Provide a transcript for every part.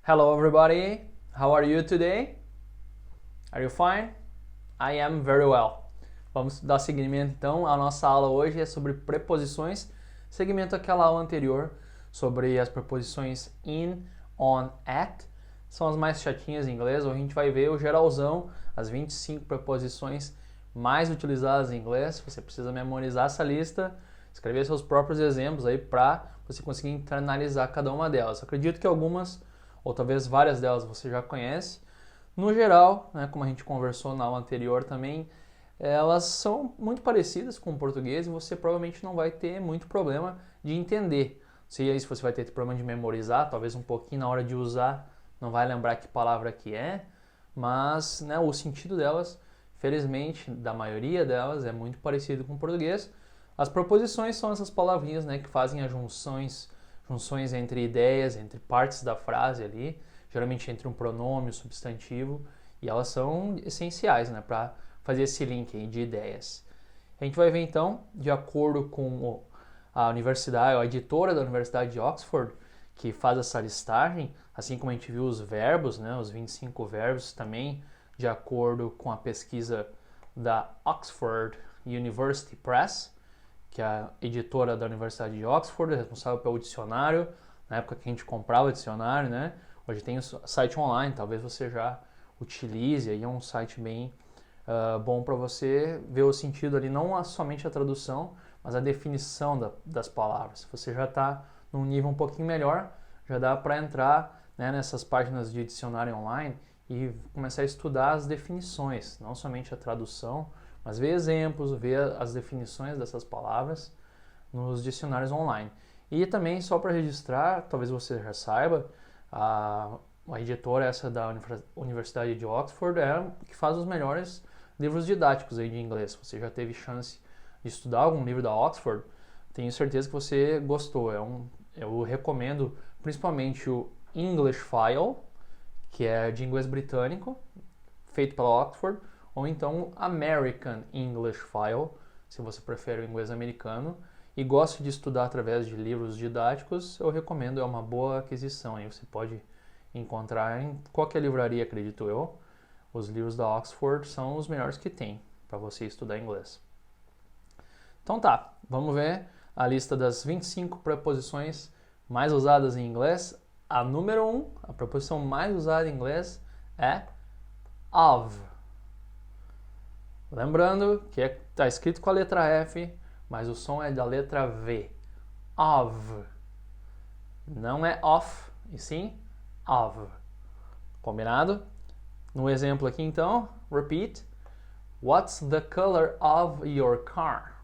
Hello everybody, how are you today? Are you fine? I am very well. Vamos dar seguimento então. A nossa aula hoje é sobre preposições, seguimento àquela aula anterior sobre as preposições in, on, at. São as mais chatinhas em inglês. Hoje a gente vai ver o geralzão, as 25 preposições mais utilizadas em inglês. Você precisa memorizar essa lista, escrever seus próprios exemplos aí para você conseguir internalizar cada uma delas. Acredito que algumas ou talvez várias delas você já conhece. No geral, né, como a gente conversou na aula anterior também, elas são muito parecidas com o português e você provavelmente não vai ter muito problema de entender. Se você vai ter problema de memorizar, talvez um pouquinho na hora de usar, não vai lembrar que palavra que é, mas né, o sentido delas, felizmente, da maioria delas, é muito parecido com o português. As proposições são essas palavrinhas, né, que fazem as junções entre ideias, entre partes da frase ali, geralmente entre um pronome e um substantivo, e elas são essenciais, né, para fazer esse link aí de ideias. A gente vai ver então, de acordo com a universidade, a editora da Universidade de Oxford, que faz essa listagem, assim como a gente viu os verbos, né, os 25 verbos também, de acordo com a pesquisa da Oxford University Press, que é a editora da Universidade de Oxford, responsável pelo dicionário, na época que a gente comprava o dicionário, né? Hoje tem o site online, talvez você já utilize, aí é um site bem bom para você ver o sentido ali, não somente a tradução, mas a definição das palavras. Se você já está num nível um pouquinho melhor, já dá para entrar, né, nessas páginas de dicionário online e começar a estudar as definições, não somente a tradução, mas ver exemplos, ver as definições dessas palavras nos dicionários online. E também, só para registrar, talvez você já saiba, a editora essa da Universidade de Oxford é a que faz os melhores livros didáticos aí de inglês. Você já teve chance de estudar algum livro da Oxford, tenho certeza que você gostou. Eu recomendo principalmente o English File, que é de inglês britânico, feito pela Oxford, ou então American English File, se você prefere o inglês americano, e gosta de estudar através de livros didáticos, eu recomendo, é uma boa aquisição. Aí você pode encontrar em qualquer livraria, acredito eu. Os livros da Oxford são os melhores que tem para você estudar inglês. Então tá, vamos ver a lista das 25 preposições mais usadas em inglês. A número 1, a preposição mais usada em inglês é of. Lembrando que está escrito com a letra F, mas o som é da letra V. Of. Não é off, e sim of. Combinado? No exemplo aqui então, repeat. What's the color of your car?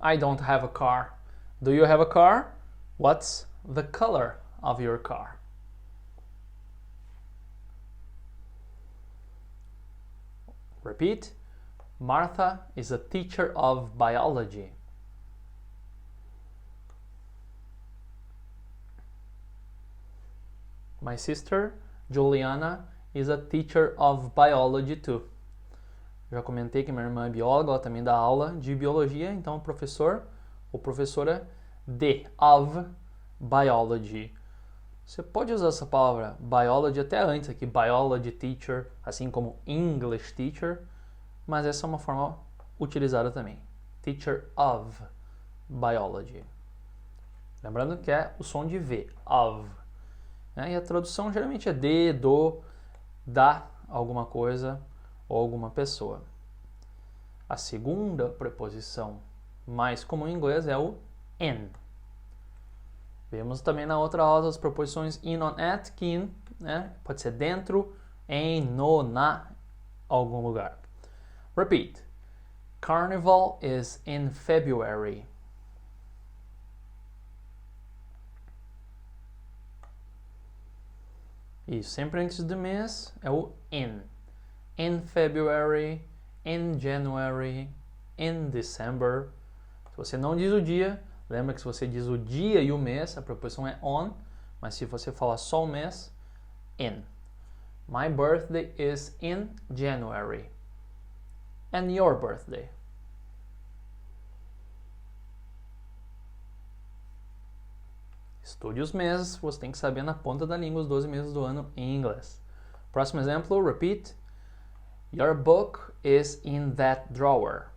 I don't have a car. Do you have a car? What's the color of your car? Repeat. Martha is a teacher of biology. My sister, Juliana, is a teacher of biology too. Já comentei que minha irmã é bióloga, ela também dá aula de biologia, então professor ou professora of biology. Você pode usar essa palavra biology até antes aqui, biology teacher, assim como English teacher, mas essa é uma forma utilizada também. Teacher of biology. Lembrando que é o som de V, of. E a tradução geralmente é de, do, da alguma coisa ou alguma pessoa. A segunda preposição mais comum em inglês é o in. Vemos também na outra aula as preposições in, on, at, que in, né, pode ser dentro, em, no, na, algum lugar. Repeat. Carnival is in February. E sempre antes do mês é o in. In February, in January, in December. Se você não diz o dia, lembra que se você diz o dia e o mês, a preposição é on, mas se você falar só o mês, in. My birthday is in January. And your birthday? Estude os meses, você tem que saber na ponta da língua os 12 meses do ano em inglês. Próximo exemplo, repeat. Your book is in that drawer.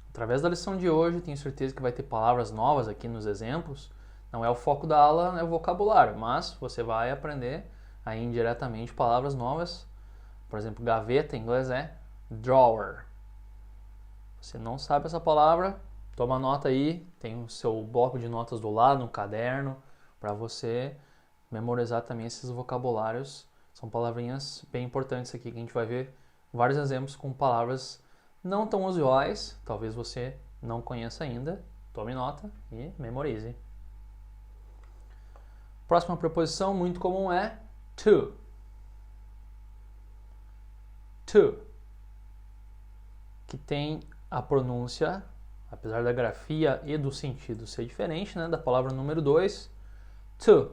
Através da lição de hoje, tenho certeza que vai ter palavras novas aqui nos exemplos. Não é o foco da aula, é o vocabulário, mas você vai aprender aí indiretamente palavras novas. Por exemplo, gaveta em inglês é drawer. Você não sabe essa palavra, toma nota aí, tem o seu bloco de notas do lado, no caderno, para você memorizar também esses vocabulários. São palavrinhas bem importantes aqui que a gente vai ver vários exemplos com palavras não tão usuais, talvez você não conheça ainda. Tome nota e memorize. Próxima preposição muito comum é to. To, que tem a pronúncia, apesar da grafia e do sentido ser diferente, né, da palavra número 2, to.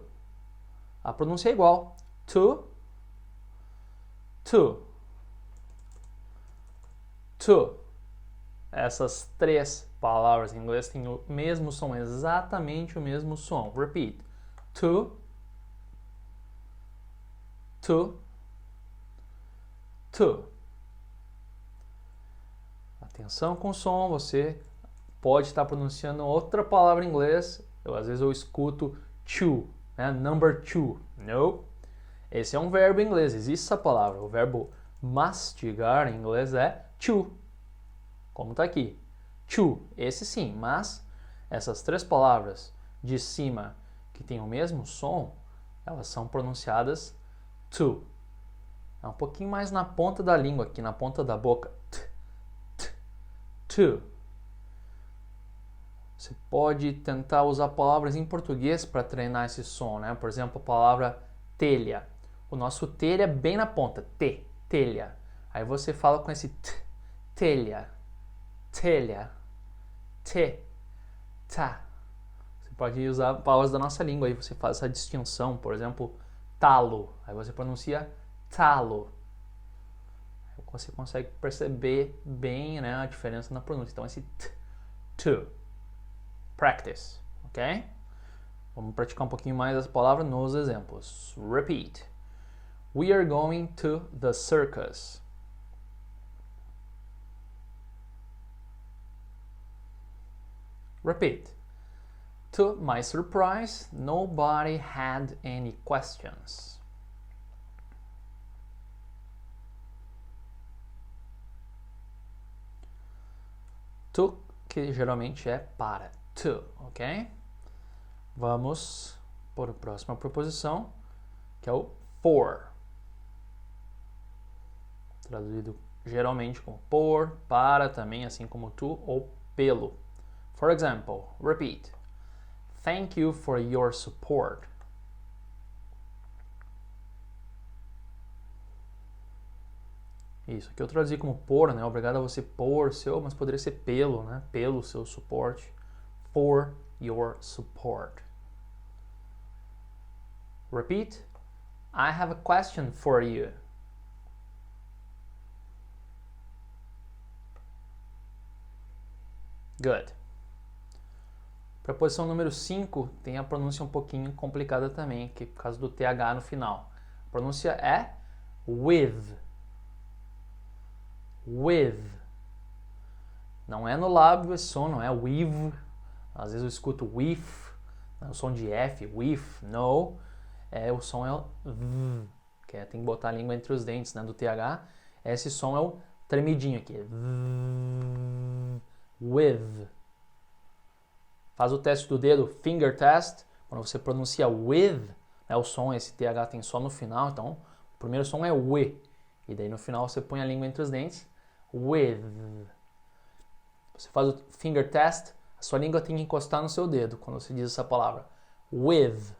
A pronúncia é igual. To, to, to. Essas três palavras em inglês têm o mesmo som, exatamente o mesmo som. Repeat. To, to, to. Atenção com o som, você pode estar pronunciando outra palavra em inglês. Às vezes eu escuto chew, né? Number two. No. Esse é um verbo em inglês, existe essa palavra. O verbo mastigar em inglês é chew. Como está aqui. Chew, esse sim, mas essas três palavras de cima que têm o mesmo som, elas são pronunciadas to. É um pouquinho mais na ponta da língua, aqui na ponta da boca. To. Você pode tentar usar palavras em português para treinar esse som, né? Por exemplo, a palavra telha. O nosso telha é bem na ponta, T, telha. Aí você fala com esse T, telha, telha, T, tá. Você pode usar palavras da nossa língua, aí você faz essa distinção, por exemplo, talo. Aí você pronuncia talo. Você consegue perceber bem, né, a diferença na pronúncia. Então, esse t, to. Practice, ok? Vamos praticar um pouquinho mais essa palavra nos exemplos. Repeat. We are going to the circus. Repeat. To my surprise, nobody had any questions. To, que geralmente é para. To, ok? Vamos para a próxima preposição, que é o for. Traduzido geralmente como por, para, também assim como to ou pelo. For example, repeat. Thank you for your support. Isso, aqui eu traduzi como por, né? Obrigado a você por seu, mas poderia ser pelo, né? Pelo seu suporte. For your support. Repeat. I have a question for you. Good. Preposição número 5 tem a pronúncia um pouquinho complicada também, que é por causa do TH no final. A pronúncia é with. With. Não é no lábio esse som, não é with. Às vezes eu escuto with, o som de F, with, no. O som é o v, que tem que botar a língua entre os dentes, né, do TH. Esse som é o tremidinho aqui. With. Faz o teste do dedo, finger test. Quando você pronuncia with, né, o som, esse TH tem só no final, então o primeiro som é we. E daí no final você põe a língua entre os dentes. With. Você faz o finger test, a sua língua tem que encostar no seu dedo quando você diz essa palavra. With.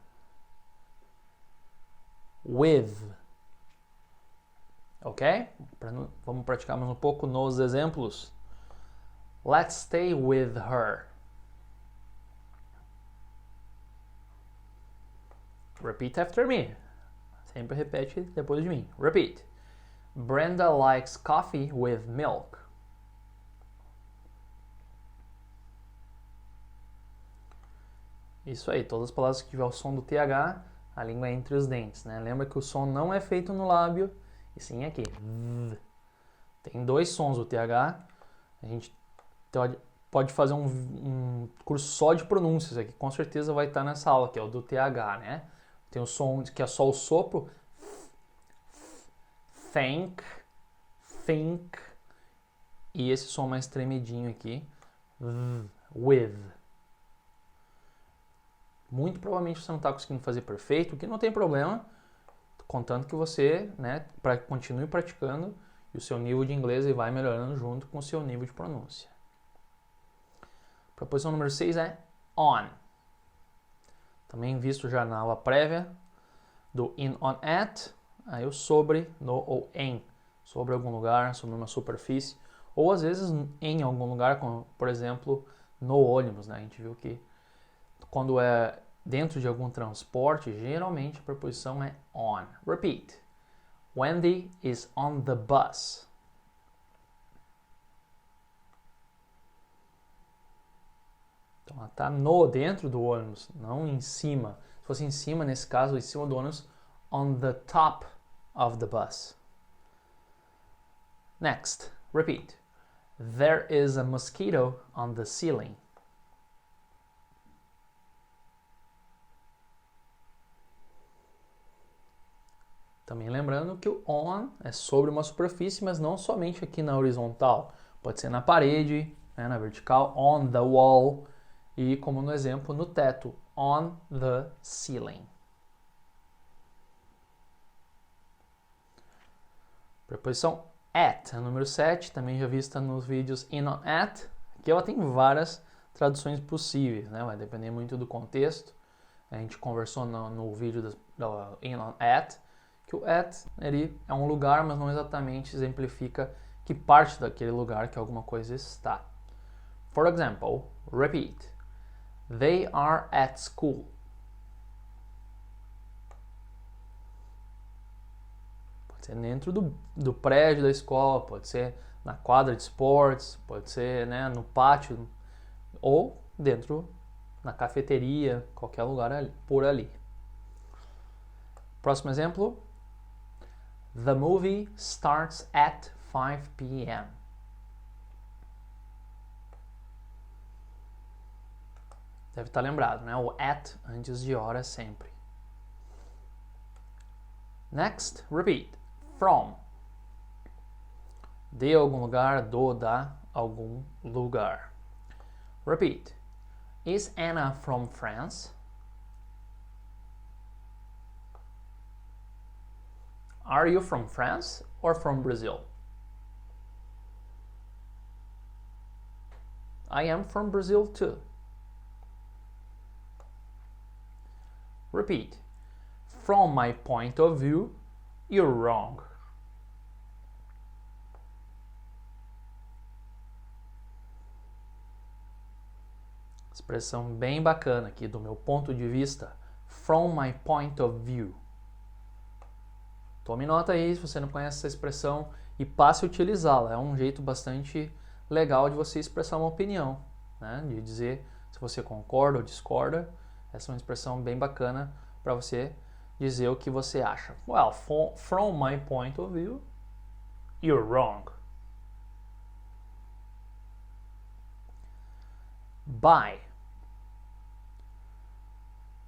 With. Ok? Vamos praticar mais um pouco nos exemplos. Let's stay with her. Repeat after me. Sempre repete depois de mim. Repeat. Brenda likes coffee with milk. Isso aí, todas as palavras que tiver o som do TH, a língua é entre os dentes, né? Lembra que o som não é feito no lábio, e sim aqui. Tem dois sons o TH, a gente pode fazer um curso só de pronúncias aqui, com certeza vai estar nessa aula, que é o do TH, né? Tem o som que é só o sopro, think, think, e esse som mais tremidinho aqui, with. Muito provavelmente você não está conseguindo fazer perfeito, o que não tem problema, contanto que você, né, continue praticando e o seu nível de inglês vai melhorando junto com o seu nível de pronúncia. Proposição número 6 é on. Também visto já na aula prévia do in, on, at, aí o sobre, no ou em, sobre algum lugar, sobre uma superfície, ou às vezes em algum lugar, como por exemplo no ônibus, né? A gente viu que quando é dentro de algum transporte, geralmente a preposição é on. Repeat. Wendy is on the bus. Então ela está dentro do ônibus, não em cima. Se fosse em cima, nesse caso, em cima do ônibus, on the top of the bus. Next, repeat. There is a mosquito on the ceiling. Também lembrando que o on é sobre uma superfície, mas não somente aqui na horizontal. Pode ser na parede, né, na vertical, on the wall, e como no exemplo, no teto, on the ceiling. Preposição at, a número 7, também já vista nos vídeos in on at. Aqui ela tem várias traduções possíveis, né? Vai depender muito do contexto. A gente conversou no vídeo da in on at, que o at ele é um lugar, mas não exatamente exemplifica que parte daquele lugar que alguma coisa está. For example, repeat. They are at school. Pode ser dentro do prédio da escola, pode ser na quadra de esportes, pode ser, né, no pátio ou dentro na cafeteria, qualquer lugar por ali. Próximo exemplo. The movie starts at 5 p.m. Deve estar lembrado, né? O at antes de hora sempre. Next, repeat. From. De algum lugar, da algum lugar. Repeat. Is Anna from France? Are you from France or from Brazil? I am from Brazil too. Repeat. From my point of view, you're wrong. Expressão bem bacana aqui do meu ponto de vista. From my point of view. Tome nota aí se você não conhece essa expressão e passe a utilizá-la. É um jeito bastante legal de você expressar uma opinião, né? De dizer se você concorda ou discorda. Essa é uma expressão bem bacana para você dizer o que você acha. Well, from my point of view, you're wrong. By.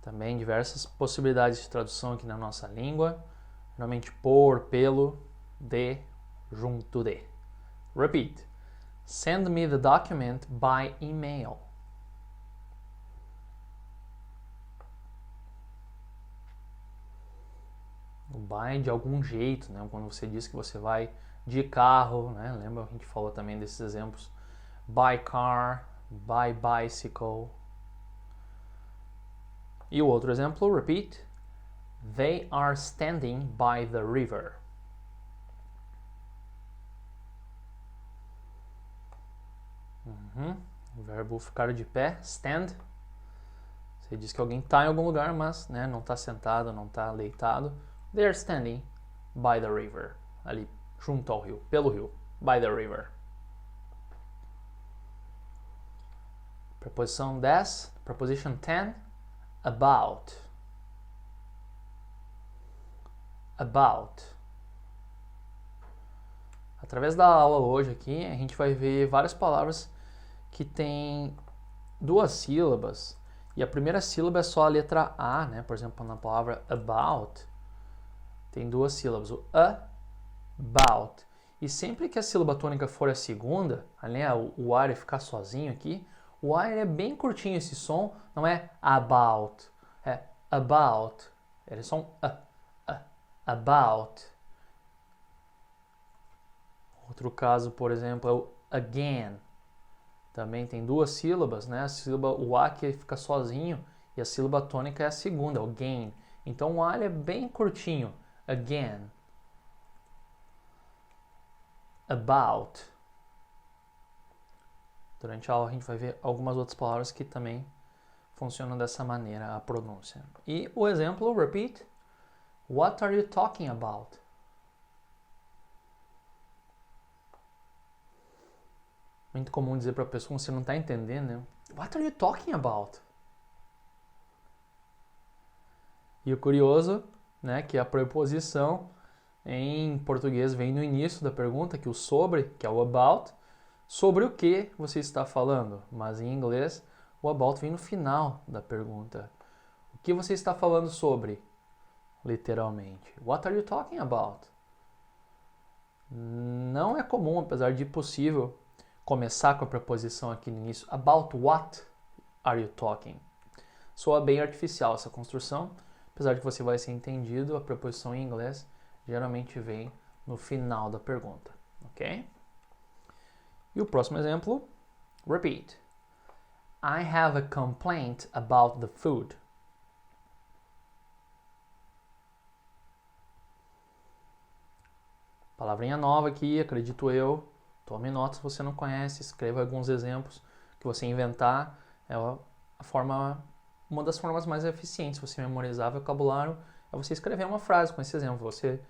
Também diversas possibilidades de tradução aqui na nossa língua. Geralmente por, pelo, de, junto de. Repeat. Send me the document by email. O by de algum jeito, né? Quando você diz que você vai de carro, né? Lembra que a gente falou também desses exemplos? By car, by bicycle. E o outro exemplo, repeat. They are standing by the river. O verbo ficar de pé, stand. Você diz que alguém está em algum lugar, mas, né, não está sentado, não está deitado. They are standing by the river. Ali, junto ao rio, pelo rio. By the river. Preposição 10, preposition 10. about, about. Através da aula hoje aqui, a gente vai ver várias palavras que têm duas sílabas. E a primeira sílaba é só a letra A, né? Por exemplo, na palavra about, tem duas sílabas, o about. E sempre que a sílaba tônica for a segunda, ali o ar ficar sozinho aqui, o ar é bem curtinho esse som, não é about, é about. Ele é só um about. Outro caso, por exemplo, é o again. Também tem duas sílabas, né? A sílaba, o A que fica sozinho e a sílaba tônica é a segunda, o gain. Então o A é bem curtinho, again. About. Durante a aula a gente vai ver algumas outras palavras que também funcionam dessa maneira, a pronúncia. E o exemplo, repeat. What are you talking about? Muito comum dizer para a pessoa, você não está entendendo, né? What are you talking about? E o curioso, né, que a preposição em português vem no início da pergunta, que o sobre, que é o about, sobre o que você está falando. Mas em inglês, o about vem no final da pergunta. O que você está falando sobre? Literalmente. What are you talking about? Não é comum, apesar de possível, começar com a preposição aqui no início. About what are you talking? Soa bem artificial essa construção, apesar de que você vai ser entendido, a preposição em inglês geralmente vem no final da pergunta, ok? E o próximo exemplo, repeat. I have a complaint about the food. Palavrinha nova aqui, acredito eu. Tome nota se você não conhece, escreva alguns exemplos que você inventar. É uma das formas mais eficientes. Você memorizar vocabulário é você escrever uma frase com esse exemplo. Você,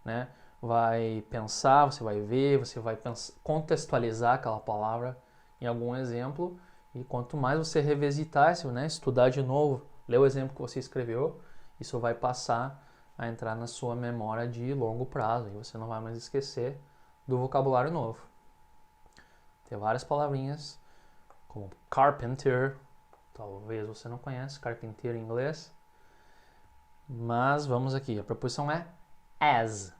né, vai pensar, você vai ver, você vai contextualizar aquela palavra em algum exemplo. E quanto mais você revisitar, né, estudar de novo, ler o exemplo que você escreveu, isso vai passar a entrar na sua memória de longo prazo. E você não vai mais esquecer do vocabulário novo. Tem várias palavrinhas, como carpenter, talvez você não conheça, carpinteiro em inglês. Mas vamos aqui, a preposição é as.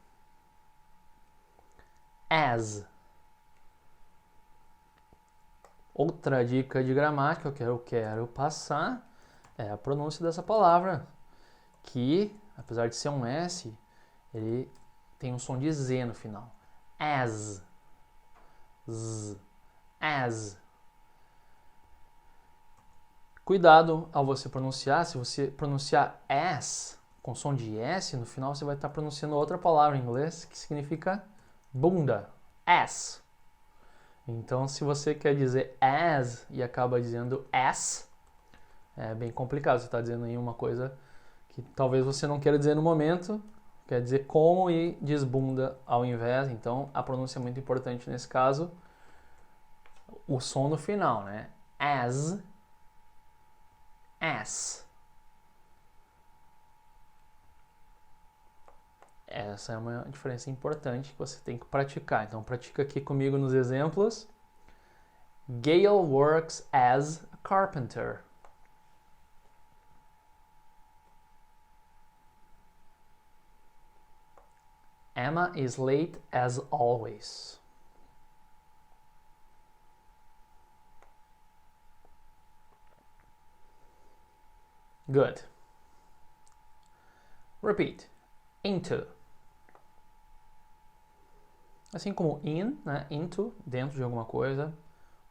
As. Outra dica de gramática que eu quero passar é a pronúncia dessa palavra, que, apesar de ser um S, ele tem um som de Z no final. As. Z. As. Cuidado ao você pronunciar, se você pronunciar as com som de S, no final você vai estar pronunciando outra palavra em inglês que significa bunda. Ass. Então, se você quer dizer as e acaba dizendo ass, é bem complicado. Você está dizendo aí uma coisa que talvez você não queira dizer no momento, quer dizer como e diz bunda ao invés. Então, a pronúncia é muito importante nesse caso. O som no final, né? As. As. Essa é uma diferença importante que você tem que praticar. Então, pratica aqui comigo nos exemplos. Gail works as a carpenter. Emma is late as always. Good. Repeat. Into. Assim como in, né? Into, dentro de alguma coisa.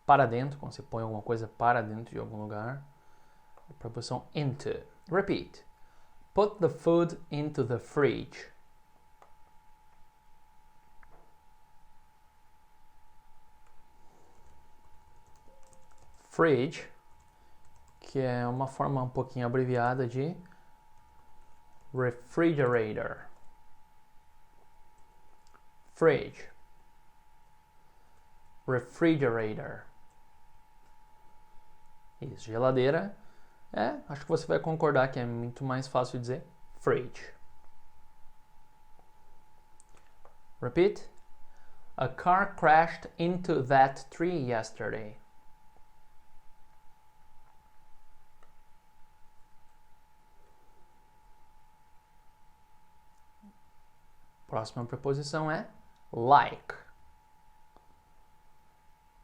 Para dentro, quando você põe alguma coisa para dentro de algum lugar. A preposição into. Repeat. Put the food into the fridge. Fridge, que é uma forma um pouquinho abreviada de refrigerator. Fridge. Refrigerator. Isso, geladeira Acho que você vai concordar que é muito mais fácil dizer fridge. Repeat. A car crashed into that tree yesterday. Próxima preposição é like,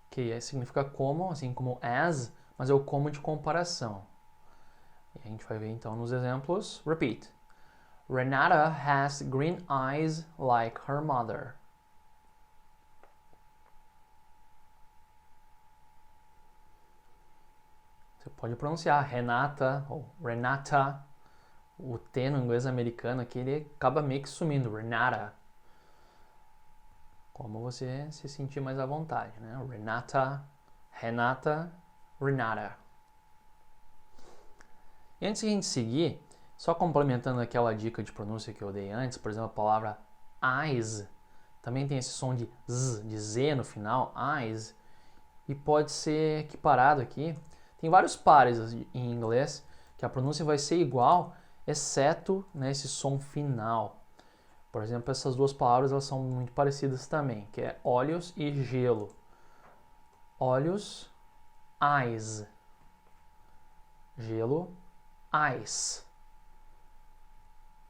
que significa como, assim como as, mas é o como de comparação. E a gente vai ver então nos exemplos. Repeat. Renata has green eyes like her mother. Você pode pronunciar Renata ou Renata. O T no inglês americano aqui, ele acaba meio que sumindo. Renata. Como você se sentir mais à vontade, né? Renata, Renata, Renata. E antes de a gente seguir, só complementando aquela dica de pronúncia que eu dei antes, por exemplo, a palavra eyes, também tem esse som de Z no final, eyes, e pode ser equiparado aqui. Tem vários pares em inglês que a pronúncia vai ser igual, exceto, né, esse som final. Por exemplo, essas duas palavras elas são muito parecidas também, que é olhos e gelo. Olhos, eyes. Gelo, ice.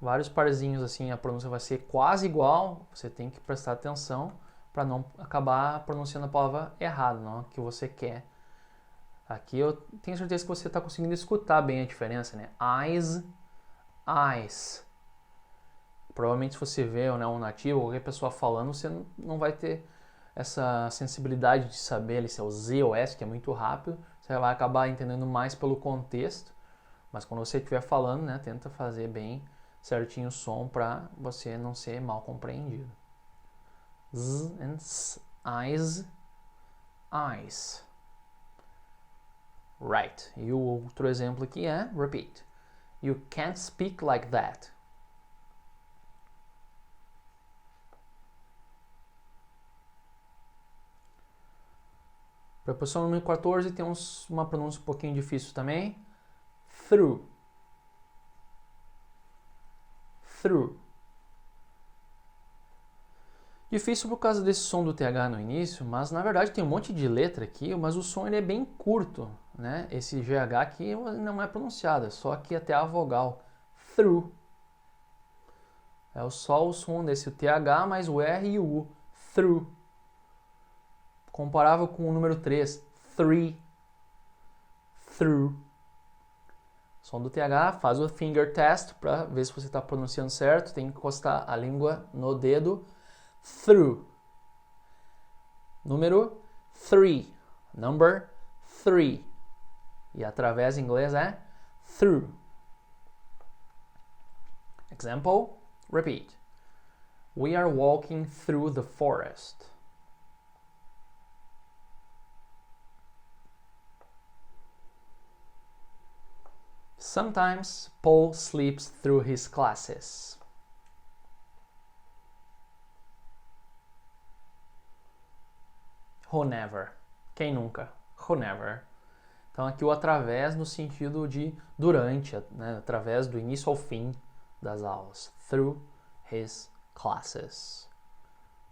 Vários parzinhos assim, a pronúncia vai ser quase igual, você tem que prestar atenção para não acabar pronunciando a palavra errada, não que você quer. Aqui eu tenho certeza que você está conseguindo escutar bem a diferença, né? Eyes, ice. Provavelmente se você vê, né, um nativo ou qualquer pessoa falando, você não vai ter essa sensibilidade de saber ali se é o Z ou S, que é muito rápido. Você vai acabar entendendo mais pelo contexto. Mas quando você estiver falando, né, tenta fazer bem certinho o som para você não ser mal compreendido. Z and S, eyes, eyes. Right. E o outro exemplo aqui é repeat. You can't speak like that. Preposição número 14 tem uma pronúncia um pouquinho difícil também. Through. Through. Difícil por causa desse som do TH no início, mas na verdade tem um monte de letra aqui, mas o som ele é bem curto, né? Esse GH aqui não é pronunciado, é só aqui até a vogal. Through. É só o som desse TH mais o R e o U. Through. Comparável com o número 3. Three. Through. Som do TH, faz o finger test para ver se você está pronunciando certo. Tem que encostar a língua no dedo. Through. Número 3. Number 3. E através em inglês é through. Example. Repeat. We are walking through the forest. Sometimes Paul sleeps through his classes. Who never? Quem nunca? Who never? Então aqui o através no sentido de durante, né? Através do início ao fim das aulas. Through his classes.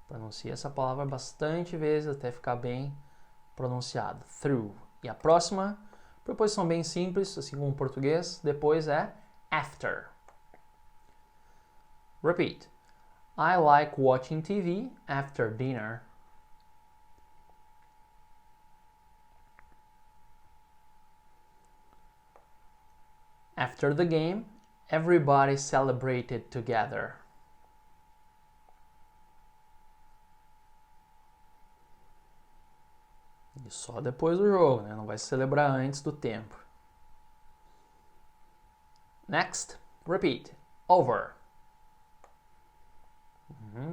Pronuncia essa palavra bastante vezes até ficar bem pronunciado. Through. E a próxima, preposição bem simples, assim como o português, depois é after. Repeat. I like watching TV after dinner. After the game, everybody celebrated together. E só depois do jogo, né? Não vai celebrar antes do tempo. Next, repeat. Over.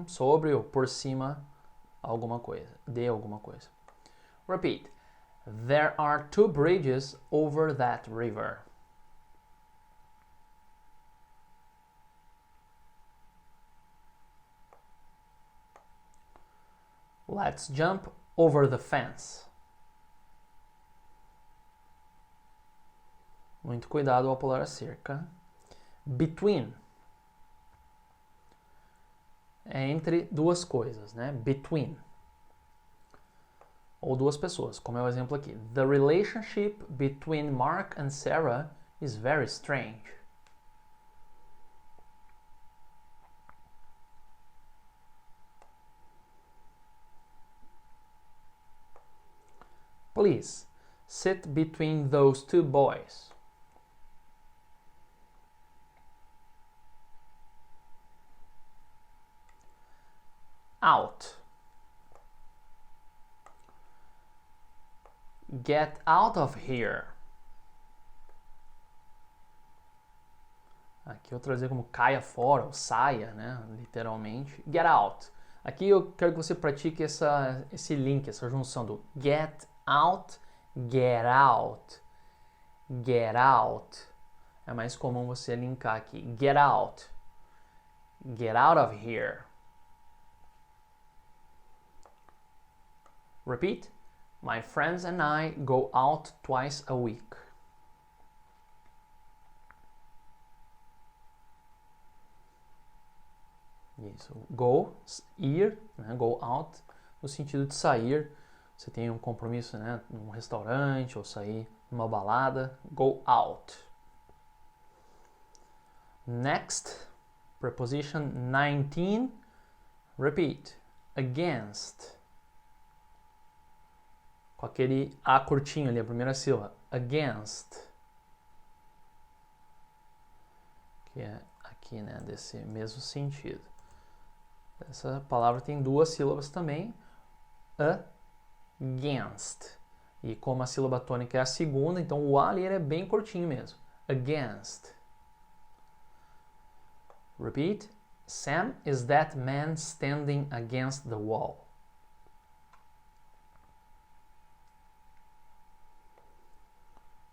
Sobre ou por cima alguma coisa. De alguma coisa. Repeat. There are 2 bridges over that river. Let's jump over the fence. Muito cuidado ao pular a cerca. Between. É entre duas coisas, né? Between. Ou duas pessoas, como é o exemplo aqui. The relationship between Mark and Sarah is very strange. Please, sit between those two boys. Out. Get out of here. Aqui eu trazer como caia fora, ou saia, né? Literalmente. Get out. Aqui eu quero que você pratique esse link, essa junção do get out, get out. Get out. É mais comum você linkar aqui. Get out. Get out of here. Repeat. My friends and I go out twice a week. Isso. Go, ir, né? Go out, no sentido de sair. Você tem um compromisso, né? Num restaurante ou sair numa balada. Go out. Next, preposition 19. Repeat. Against. Com aquele A curtinho ali, a primeira sílaba. Against. Que é aqui, né? Desse mesmo sentido. Essa palavra tem duas sílabas também. Against. E como a sílaba tônica é a segunda, então o A ali é bem curtinho mesmo. Against. Repeat. Sam is that man standing against the wall.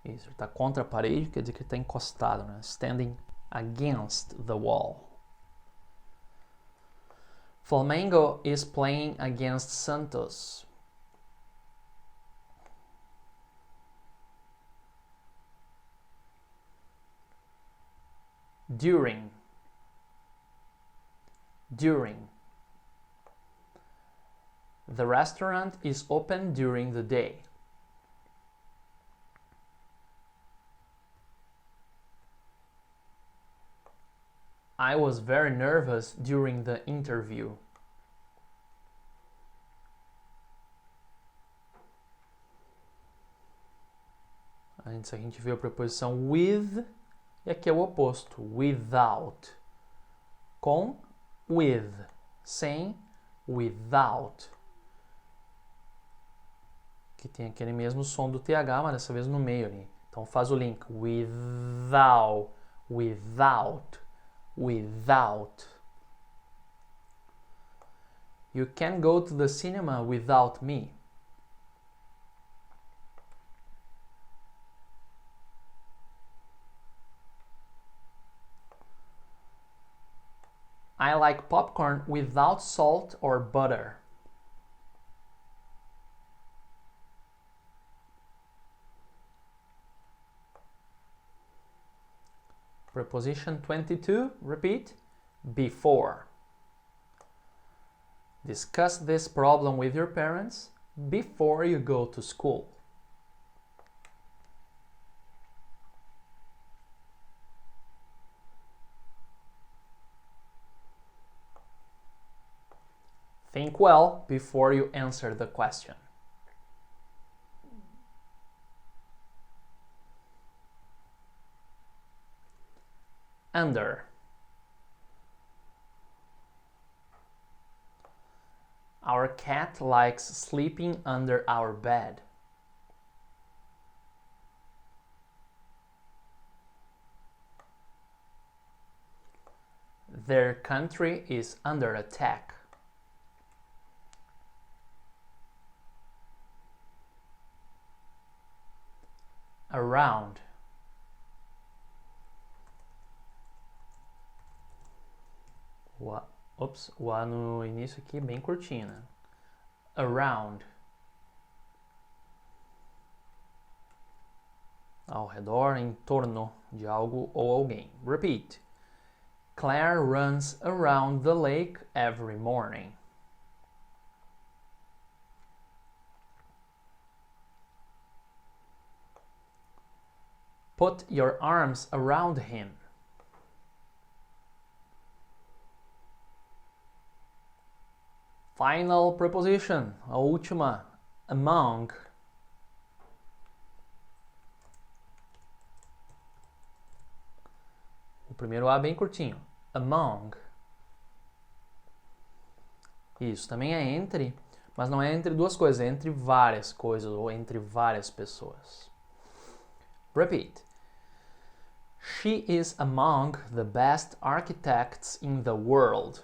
Isso, ele está contra a parede, quer dizer que ele está encostado, né? Standing against the wall. Flamengo is playing against Santos. During. During. The restaurant is open during the day. I was very nervous during the interview. Antes a gente viu a preposição with, e aqui é o oposto, without. Com, with. Sem, without. Que tem aquele mesmo som do TH, mas dessa vez no meio ali. Então faz o link. Without, without, without. You can go to the cinema without me. I like popcorn without salt or butter. Preposition 22, repeat, before. Discuss this problem with your parents before you go to school. Think well before you answer the question. Under. Our cat likes sleeping under our bed. Their country is under attack. Around. O A no início aqui bem curtinho, né? Around. ao redor, em torno de algo ou alguém. Repeat. Claire runs around the lake every morning. Put your arms around him. Final preposition, a última, among. O primeiro A bem curtinho, among. Isso, também é entre, mas não é entre duas coisas, é entre várias coisas ou entre várias pessoas. Repeat. She is among the best architects in the world.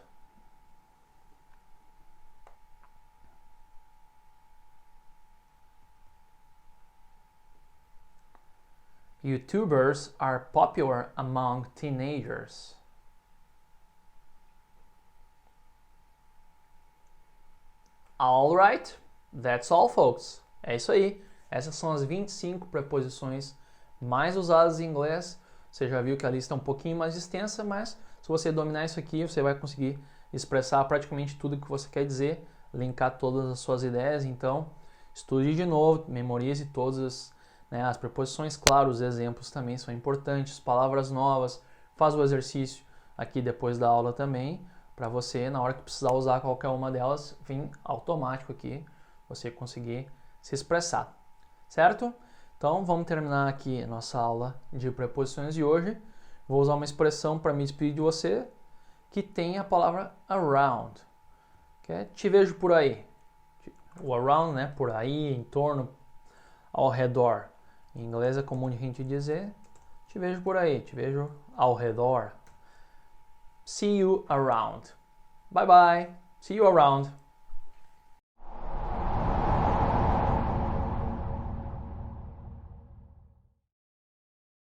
YouTubers are popular among teenagers. Alright, that's all, folks. É isso aí. Essas são as 25 preposições mais usadas em inglês. Você já viu que a lista é um pouquinho mais extensa, mas se você dominar isso aqui, você vai conseguir expressar praticamente tudo que você quer dizer, linkar todas as suas ideias. Então, estude de novo, memorize todas as preposições. Claro, os exemplos também são importantes, palavras novas. Faz o exercício aqui depois da aula também, para você, na hora que precisar usar qualquer uma delas, vir automático aqui, você conseguir se expressar, certo? Então, vamos terminar aqui a nossa aula de preposições de hoje. Vou usar uma expressão para me despedir de você, que tem a palavra around, que é te vejo por aí. O around, né, por aí, em torno, ao redor. Em inglês é comum a gente dizer te vejo por aí, te vejo ao redor. See you around. Bye bye. See you around.